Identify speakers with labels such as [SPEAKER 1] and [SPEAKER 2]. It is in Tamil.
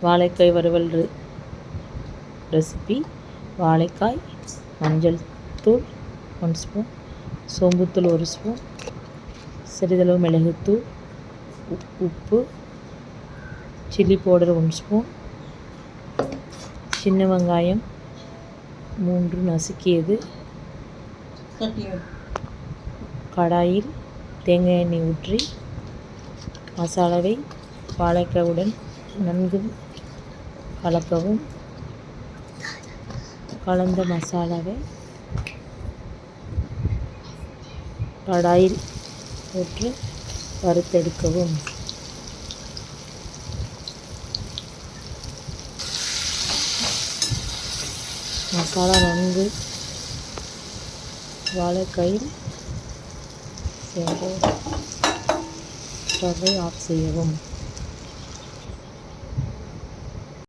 [SPEAKER 1] வாழைக்காய் வறுவல் ரெசிபி. வாழைக்காய், மஞ்சள் தூள் 1 ஸ்பூன், சோம்புத்தூள் 1 ஸ்பூன், சிறிதளவு மிளகுத்தூள், உப்பு, சில்லி பவுடர் 1 ஸ்பூன், சின்ன வெங்காயம் 3 நசுக்கியது. கடாயில் தேங்காய் எண்ணெய் ஊற்றி மசாலாவை வாழைக்காயுடன் நன்கு கலக்கவும். கலந்த மசாலாவை கடாயில் ஊற்றி வறுத்தெடுக்கவும். மசாலா நன்கு வாழைக்காயில் சேர்ந்து ஸ்டவ்வை ஆஃப் செய்யவும்.